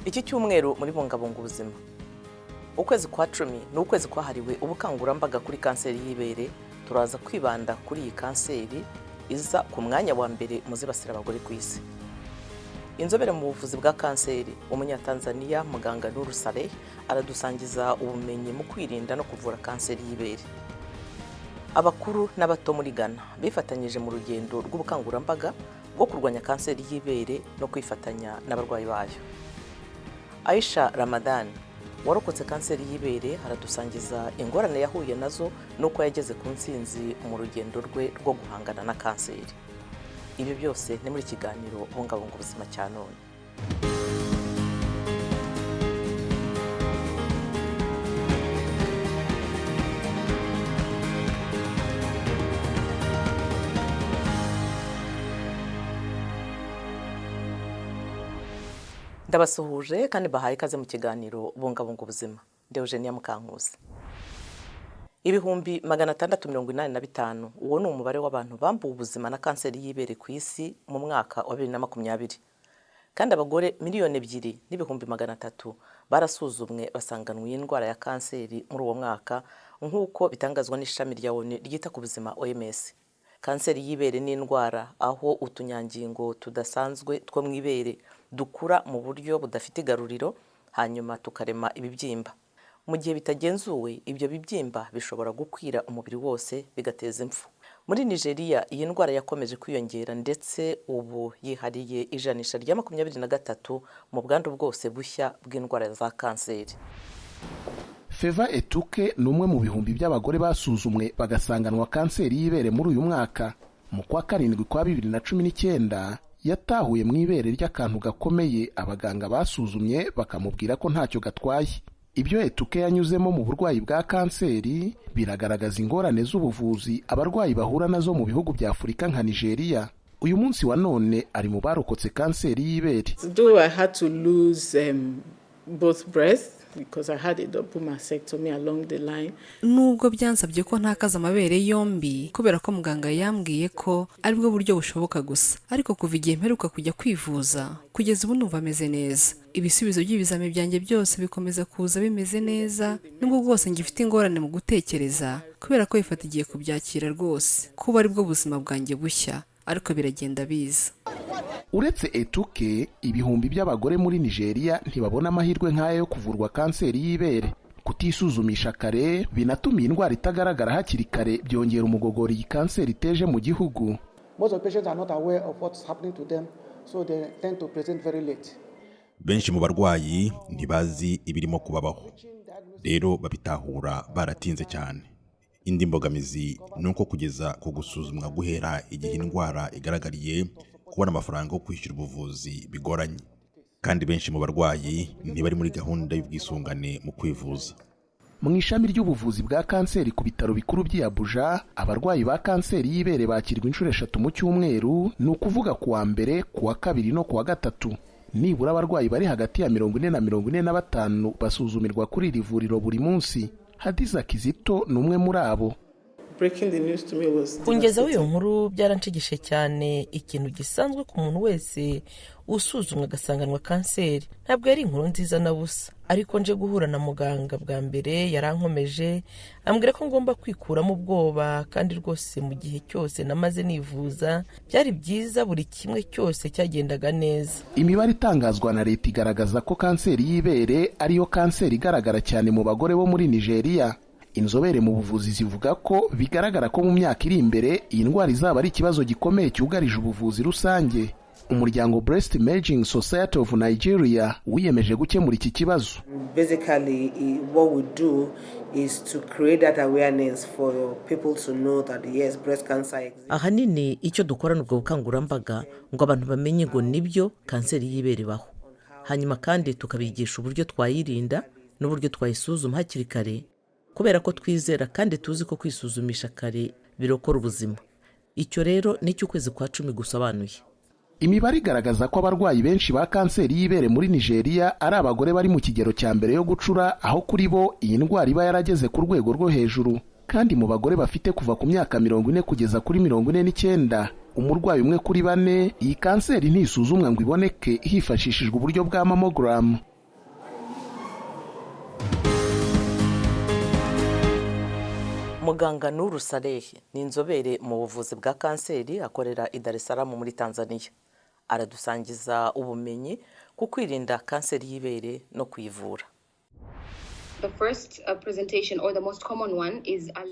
Iki cyumweru muri Bungabunga ubuzima. Ukwezi kwa cumi ni ukwezi kwahariwe ubukangurambaga kuri kanseri y'ibere. Turaza kwibanda kuri iyi kanseri iza ku mwanya wa mbere mu zibasira abagore ku isi. Inzobere mu buvuzi bwa kanseri, umunyatanzania muganga Nuru aradusangiza ubumenyi mu kwirinda no kuvura kanseri y'ibere. Abakuru n'abato muri Ghana bifatanyije mu rugendo rw'ubukangurambaga bwo kurwanya kanseri y'ibere no kwifatanya n'abarwayi bayo. Aisha Ramadan warokotse kanseri y'ibere aradusangiza ingorane yahuye nazo nuko yageze ku ntsinzi mu rugendo rwe rwo guhangana na kanseri. Ibi byose ni muri kiganiro Bungabunga ubuzima cya none. Ndabasuhuje kandi bahaye ikaze mu kiganiro Bungabunga ubuzima. Eugenia Mukankusi. Ibihumbi 685 uwo ni umubare w'abantu bambuwe ubuzima na kanseri y'ibere ku isi mu mwaka wa 2020. Kandi abagore miliyoni 2,300,000 barasuzumwe basanganwe indwara ya kanseri muri uwo mwaka nk'uko bitangazwa n'ishami rya ONU ryita ku buzima OMS. Kanseri y'ibere ni indwara aho utunyangingo tudasanzwe two mu ibere dukura mu buryo budafite igaruriro hanyuma tukarema ibibyimba. Mu gihe bitagenzuwe ibyo bibyimba bishobora gukwira umubiri wose bigateza impfu. Muri Nigeria iyi ndwara yakomeje kwiyongera ndetse ubu yihariye ijanisha rya 23 mu bwandu bwose bushya bw'indwara za kanseri. Feva Etuke ni umwe mu bihumbi by'abagore basuzumwe bagasanganwa kanseri y'ibere muri uyu mwaka. Mu kwa karindwi kwa 2019 yatahuye mu ibere ry'akantu gakomeye abaganga basuzumye bakamubwira ko ntacyo gatwaye. Ibyo Etuke yanyuzemo mu burwayi bwa kanseri biragaragaza ingorane z'ubuvuzi abarwayi bahura nazo mu bihugu bya Afurika nka Nigeria. Uyu munsi wa none ari mu barokotse kanseri y'ibere. Though I had to lose both breasts because I had a double mastectomy along the line. Nubwo byansabye ko ntakaza amabere yombi kubera ko muganga yambwiye ko ari bwo buryo bushoboka gusa, ariko kuva igihe mperuka kujya kwivuza kugeza ubu numva meze neza. Ibisubizo by'ibizami byanjye byose bikomeza kuza bimeze neza, nubwo rwose ngifite ingorane mu gutekereza kubera ko bifata igihe kubyakira rwose kuba ari bwo buzima bwanjye bushya, ariko biragenda biza. Uretse Etuke, ibihumbi by'abagore muri Nigeria ntibabona amahirwe nk'ayo yo kuvurwa kanseri y'ibere. Kutisuzumisha kare binatuma indwara itagaragara hakiri kare byongera umugogoro iyi kanseri iteje mu gihugu. Most of the patients are not aware of what's happening to them, so they tend to present very late. Benshi mu barwayi ntibazi ibirimo kubabaho, rero babitahura baratinze cyane. Indi mbogamizi ni uko kugeza ku gusuzumwa guhera igihe indwara igaragariye kubona amafaranga yo kwishyura ubuvuzi bigoranye, kandi benshi mu barwayi ntibari muri gahunda y'ubwisungane mu kwivuza. Mu ishami ry'ubuvuzi bwa kanseri ku bitaro bikuru by'Abuja, abarwayi ba kanseri y'ibere bakirwa inshuro 3 mu cyumweru, ni ukuvuga ku wa mbere, ku wa kabiri no ku wa gatatu. Nibura abarwayi bari hagati ya 40 na 45 basuzumirwa kuri iri vuriro buri munsi. Hadiza Kizito ni umwe muri abo. Kungeza w'iyo nkuru byaranshigishe cyane, ikintu gisanzwe ku muntu wese usuzumwa agasanganwa kanseri. Ntabwo yari inkuru nziza na busa, ariko nje guhura na muganga bwa mbere yarankomeje ambwira ko ngomba kwikuramo ubwoba, kandi rwose mu gihe cyose namaze nivuza byari byiza, buri kimwe cyose cyagendaga neza. Imibare itangazwa na leta igaragaza ko kanseri y'ibere ariyo kanseri igaragara cyane mu bagore bo muri Nigeria. Inzobere mu buvuzi zivuga ko bigaragara ko mu myaka iri imbere iyi ndwara izaba ari ikibazo gikomeye cyugarije ubuvuzi rusange. Umuryango Breast Imaging Society of Nigeria wiyemeje gukemura iki kibazo. Basically, what we do is to create that awareness for people to know that yes, breast cancer exists. Ahanini icyo dukora n'ubwo bukangurambaga ngo abantu bamenye ngo nibyo kanseri y'ibere baho. Hanyuma kandi tukabigisha uburyo twayirinda n'uburyo twayisuzuma hakiri kare, kubera ko twizera kandi tuzi ko kwisuzumisha kare birokora ubuzima. Icyo rero ni cyo Ukwezi kwa 10 gusobanuye. Imibare igaragaza ko abarwayi benshi ba kanseri y'ibere muri Nigeria ari abagore bari mu kigero cya mbere yo gucura, aho kuri bo iyi ndwara iba yarageze ku rwego rwo hejuru. Kandi mu bagore bafite kuva ku myaka 40 kugeza kuri 49, umurwayi umwe kuri 4 iyi kanseri ntisuzumwa ngo iboneke hifashishijwe uburyo bwa mammogram. muganga Nuru Salehi ni inzobere mu buvuzi bwa kanseri, akorera i Dar es Salaam muri Tanzania. Aradusangiza ubumenyi ku kwirinda kanseri y'ibere no kuyivura.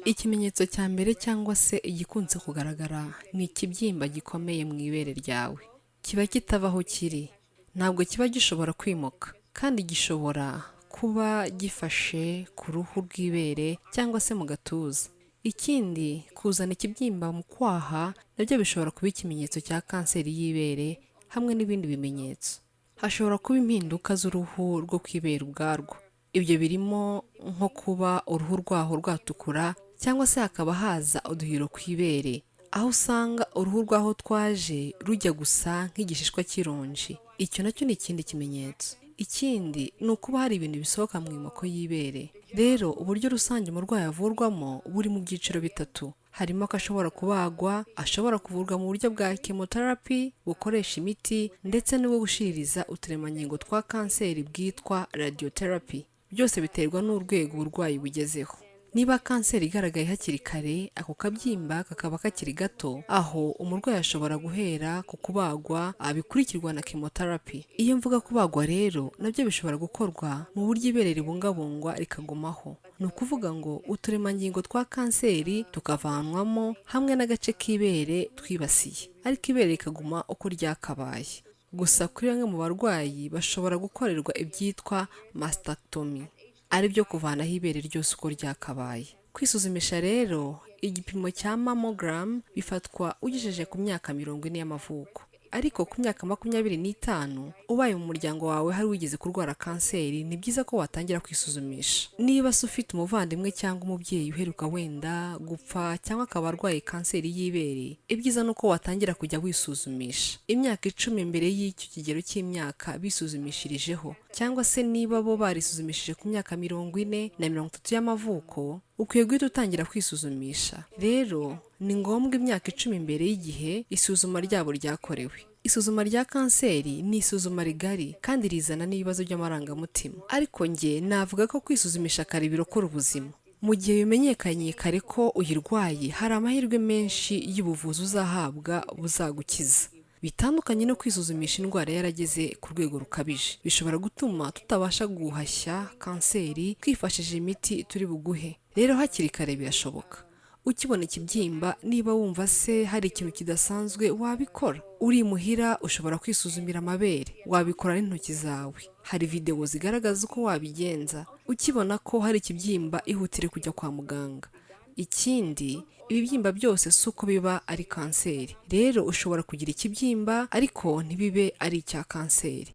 Ikimenyetso cya mbere cyangwa se igikunze kugaragara ni ikibyimba gikomeye mu ibere ryawe. Kiba kitavaho kiri, ntabwo kiba gishobora kwimuka, kandi gishobora kuba gifashe ku ruhu rw'ibere cyangwa se mu gatuza. Ikindi, kuzana ikibyimba mu kwaha nabyo bishobora kuba ikimenyetso cya kanseri y'ibere hamwe n'ibindi bimenyetso. Hashobora kuba impinduka z'uruhu rwo kwibera ubwarwo. Ibyo birimo nko kuba uruhu rwaho rwatukura cyangwa se hakaba haza uduhiro ku ibere, aho usanga uruhu rwaho twaje rujya gusa nk'igishishwa cy'ironji. Icyo nacyo ni ikindi kimenyetso. Ikindi ni ukuba hari ibintu bisohoka mu imoko y'ibere. Rero uburyo rusange umurwayi avurwamo buri mu byiciro bitatu. Harimo ko ashobora kubagwa, ashobora kuvurwa mu buryo bwa chemotherapy bukoresha imiti, ndetse n'ubwo gushiririza uturemangingo twa kanseri bwitwa radiotherapy. Byose biterwa n'urwego uburwayi bugezeho. Niba kanseri igaragaye hakiri kare, ako kabyimba kakaba kakiri gato, aho umurwayi ashobora guhera ku kubagwa abikurikirwa na chemotherapy. Iyo mvuga kubagwa rero, nabyo bishobora gukorwa mu buryo ibere ribungabungwa rikagumaho. Ni ukuvuga ngo uturemangingo twa kanseri tukavanwamo hamwe n'agace k'ibere twibasiye, ariko ibere rikaguma uko ryakabaye. Gusa kuri bamwe mu barwayi bashobora gukorerwa ibyitwa mastectomy, ari byo kuvanaho ibere ryose uko ryakabaye. Kwisuzumisha rero, igipimo cya mammogram bifatwa ugejeje ku myaka 40 y'amavuko. Ariko ku myaka 25 ubaye mu muryango wawe hari wigeze kurwara kanseri, ni byiza ko watangira kwisuzumisha. Niba se ufite umuvandimwe cyangwa umubyeyi uheruka wenda gupfa cyangwa akaba arwaye kanseri y'ibere, ibyiza nuko watangira kujya wisuzumisha imyaka 10 mbere y'icyo kigero cy'imyaka bisuzumishirijeho, cyangwa se niba bo barisuzumishije ku myaka 40 na 30 y'amavuko, ukwiye guhita utangira kwisuzumisha. Rero ni ngombwa imyaka 10 mbere y'igihe isuzuma ryabo ryakorewe. Isuzuma rya kanseri ni isuzuma rigari kandi rizana n'ibibazo by'amarangamutima, ariko nge navuga ko kwisuzumisha kare birokora ubuzima. Mu gihe bimenyekanye kare ko uyirwaye, hari amahirwe menshi y'ubuvuzi uzahabwa buzagukiza. Bitandukanye no kwisuzumisha indwara yarageze ku rwego rukabije, bishobora gutuma tutabasha guhashya kanseri twifashishije imiti turi buguhe. Rero hakiri kare birashoboka. Ukibona ikibyimba, niba wumva se hari ikintu kidasanzwe, wabikora. Uri muhira ushobora kwisuzumira amabere, wabikora n'intoki zawe. Hari video zigaragaza uko wabigenza. Ukibona ko hari ikibyimba, ihutire kujya kwa muganga. Ikindi, ibibyimba byose suko biba ari kanseri. Rero ushobora kugira ikibyimba ariko ntibibe ari icya kanseri.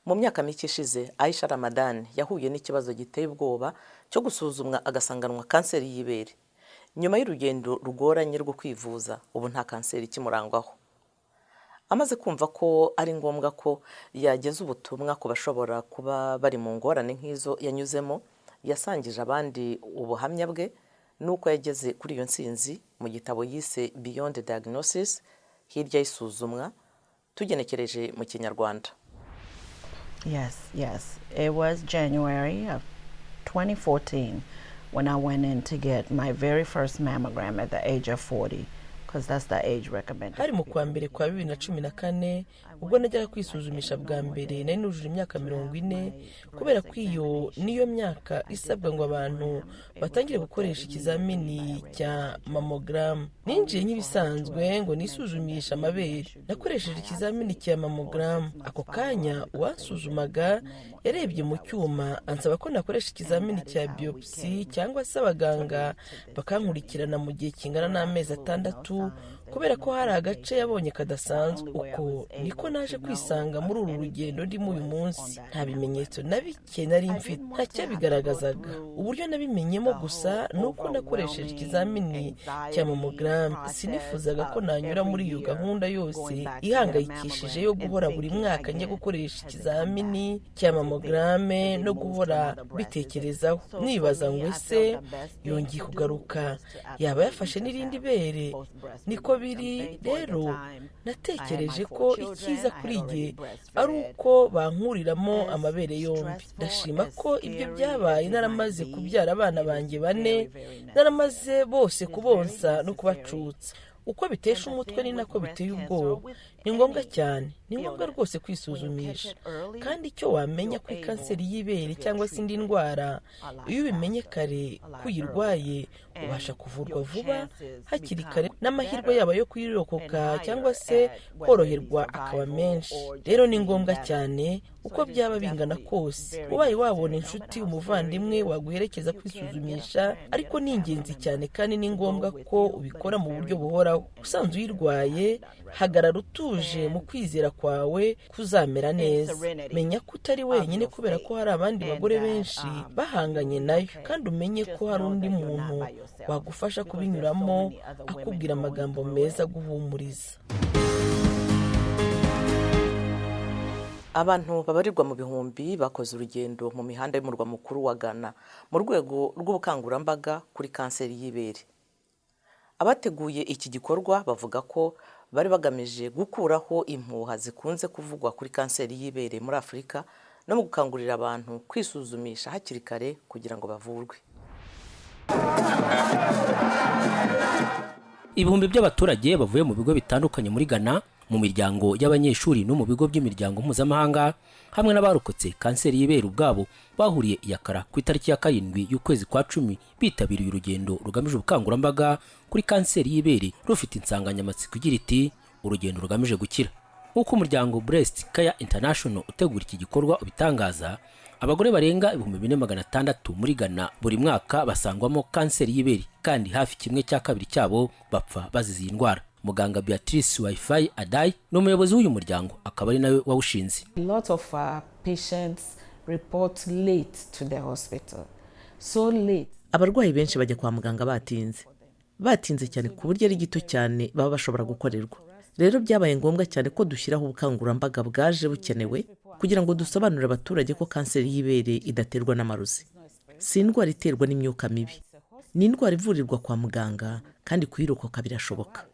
Mu myaka mike ishize, Aisha Ramadan yahuye n'ikibazo giteye ubwoba cyo gusuzumwa agasanganwa kanseri y'ibere. Nyuma y'urugendo rugoranye rwo kwivuza, ubu nta kanseri kimurangwaho. Amaze kumva ko ari ngombwa ko yageza ubutumwa ku bashobora kuba bari mu ngorane nk'izo yanyuzemo, yasangije abandi ubuhamya bwe nuko yageze kuri iyo nsinzi mu gitabo yise Beyond the Diagnosis, hirya y'isuzumwa, tugenekereje mu Kinyarwanda. Yes. It was January of 2014 when I went in to get my very first mammogram at the age of 40. That's the age recommended. Hari mu kwa mbere kwa 2014 ubwo najyaga kwisuzumisha bwa mbere, nari nujuje imyaka 40, kubera ko iyo niyo myaka isabwa ngo abantu batangire gukoresha ikizamini cya mammogram. Ninjiye nk'ibisanzwe ngo nisuzumisha amabere, nakoresheje ikizamini cya mammogram. Ako kanya uwansuzumaga yarebye mu cyuma ansaba ko nakoresha ikizamini cya biopsy, cyangwa se abaganga bakankurikirana mu gihe kingana n'amezi 6, kubera ko hari agace yabonye kadasanzwe. Uko niko naje kwisanga muri uru rugendo ndimo uyu munsi. Nta bimenyetso na bike nari mfite, nta cyabigaragazaga. Uburyo nabimenyemo gusa nuko nakoresheje ikizamini cya mammogram. Sinifuzaga ko nanyura muri iyo gahunda yose ihangayikishije yo guhora buri mwaka njya gukoresha ikizamini cya mammogram no guhora bitekerezaho, nibaza ngo ese yongeye kugaruka, yaba yafashe n'irindi bere. Niko niko biri rero natekereje ko icyiza kuri jye ari uko bankuriramo amabere yombi. Ndashima ko ibyo byabaye naramaze kubyara abana banjye 4, naramaze bose kubonsa no kubacutsa. Uko bitesha umutwe ni nako biteye ubwoba. Ni ngombwa cyane, ni ngombwa rwose kwisuzumisha. Kandi icyo wamenya kuri kanseri y'ibere cyangwa se indi ndwara, iyo ubimenye kare kuyirwaye ubasha kuvurwa vuba hakiri kare, n'amahirwe yaba yo kuyirokoka cyangwa se koroherwa akaba menshi. Rero ni ngombwa cyane uko byaba bingana kose. Ubaye wabona inshuti, umuvandimwe waguherekeza kwisuzumisha, ariko ni ingenzi cyane kandi ni ngombwa ko ubikora mu buryo buhoraho. Usanzwe uyirwaye, hagarara utuje mu kwizera kwawe kuzamera neza. Menya ko utari wenyine kubera ko hari abandi bagore benshi bahanganye nayo, kandi umenye ko hari undi muntu wagufasha kubinyuramo akubwira amagambo meza aguhumuriza. Abantu babarirwa mu bihumbi bakoze urugendo mu mihanda y'umurwa mukuru wa Ghana mu rwego rw'ubukangurambaga kuri kanseri y'ibere. Abateguye iki gikorwa bavuga ko bari bagamije gukuraho impuha zikunze kuvugwa kuri kanseri y'ibere muri Afurika no mu gukangurira abantu kwisuzumisha hakiri kare kugira ngo bavurwe. Ibihumbi by'abaturage bavuye mu bigo bitandukanye muri Ghana, mu miryango y'abanyeshuri no mu bigo by'imiryango mpuzamahanga, hamwe n'abarokotse kanseri y'ibere ubwabo bahuriye iyakara ku itariki ya 7 y'ukwezi kwa 10 bitabiriye urugendo rugamije ubukangurambaga kuri kanseri y'ibere rufite insanganyamatsiko igira iti urugendo rugamije gukira. Nk'uko umuryango Breast Care International utegura iki gikorwa ubitangaza, abagore barenga 4600 muri Ghana buri mwaka basangwamo kanseri y'ibere, kandi hafi 1/2 cyabo bapfa bazize iyi ndwara. Muganga Beatrice Wi-Fi Adai n'umuyobozi w'uyu muryango akaba ari nawe wawushinze. A lot of patients report late to the hospital. So late. Abarwayi benshi bajya kwa muganga batinze cyane ku buryo ari gito cyane baba bashobora gukorerwa. Rero byabaye ngombwa cyane ko dushyiraho ubukangurambaga bwaje bukenewe kugira ngo dusobanurire abaturage ko kanseri y'ibere idaterwa n'amarozi. Si indwara iterwa n'imyuka mibi. Ni indwara ivurirwa kwa muganga kandi kuyirokoka birashoboka.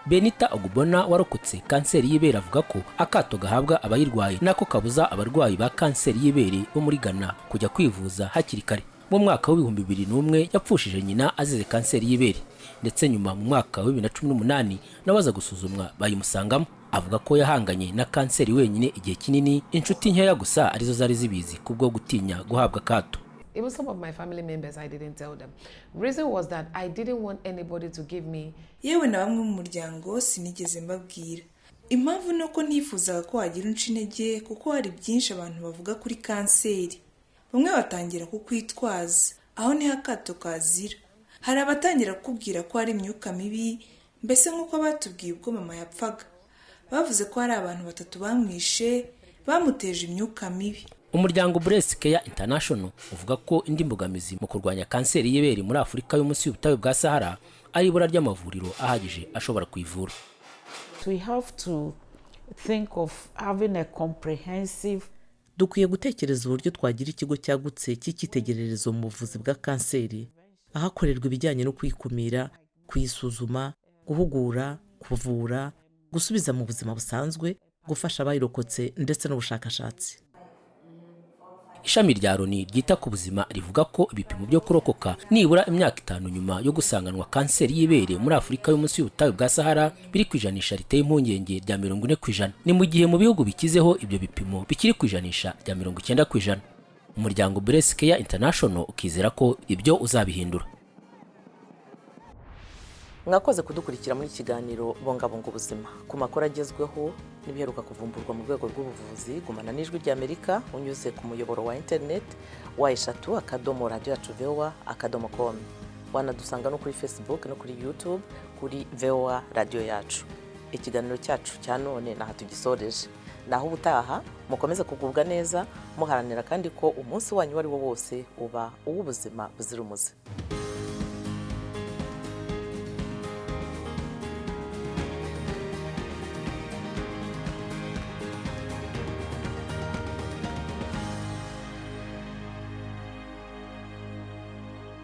Benita Ogubona warokotse kanseri y'ibere avuga ko akato gahabwa abayirwaye nako kabuza abarwayi ba kanseri y'ibere bo muri Ghana kujya kwivuza hakiri kare. Mu mwaka wa 2001 yapfushije nyina azize kanseri y'ibere, ndetse nyuma mu mwaka wa 2018 nabaza gusuzumwa bayimusangamo. Avuga ko yahanganye na kanseri wenyine igihe kinini, inshuti nkeya gusa arizo zari zibizi kubwo gutinya guhabwa akato. Even some of my family members, I didn't tell them. Reason was that I didn't want anybody to give me. Yewe na bamwe mu muryango sinigeze mbabwira. Impamvu nuko ntifuzaga ko wagira intege kuko hari byinshi abantu bavuga kuri kanseri. Bamwe batangira kukwitwaza, aho ni hakato kazira. Hari abatangira kukubwira ko hari imyuka mibi, mbese nk'uko batubwiye ubwo mama yapfaga. Bavuze ko hari abantu 3 bamwishe, bamuteje imyuka mibi. Umuryango Breast Care International uvuga ko indi mbogamizi mu kurwanya kanseri y'ibere muri Afurika yo munsi y'ubutayu bwa Sahara ari ibura ry'amavuriro ahagije ashobora kuyivura. We have to think of having a comprehensive. Dukwiye gutekereza uburyo twagira ikigo cyagutse cy'icyitegererezo mu buvuzi bwa kanseri, ahakorerwa ibijyanye no kwikumira, kuyisuzuma, guhugura, kuvura, gusubiza mu buzima busanzwe, gufasha abayirokotse ndetse n'ubushakashatsi. Ishami rya Loni ryita ku buzima rivuga ko ibipimo byo kurokoka nibura imyaka 5 nyuma yo gusanganywa kanseri y'ibere muri Afurika yo munsi y'ubutayu bwa Sahara biri kwijanisha riteye impungenge rya 40%. Ni mu gihe mu bihugu bikizeho ibyo bipimo bikiri kwijanisha rya 90%. Umuryango Breast Care International ukizera ko ibyo uzabihindura. Mwakoze kudukurikira muri kiganiro Bungabunga ubuzima. Ku makuru agezweho n'ibiheruka kuvumburwa mu rwego rw'ubuvuzi, gumana n'ijwi ry'Amerika unyuze ku muyoboro wa internet wa eshatu akadomo Radiyoyacu VOA.com. Wanadusanga no kuri Facebook no kuri YouTube kuri VOA Radiyoyacu. Ikiganiro cyacu cya none naho tugisoreje. Naho ubutaha mukomeze kugubwa neza, muharanira kandi ko umunsi wanyu wari wo wose uba uw'ubuzima buzira umuze.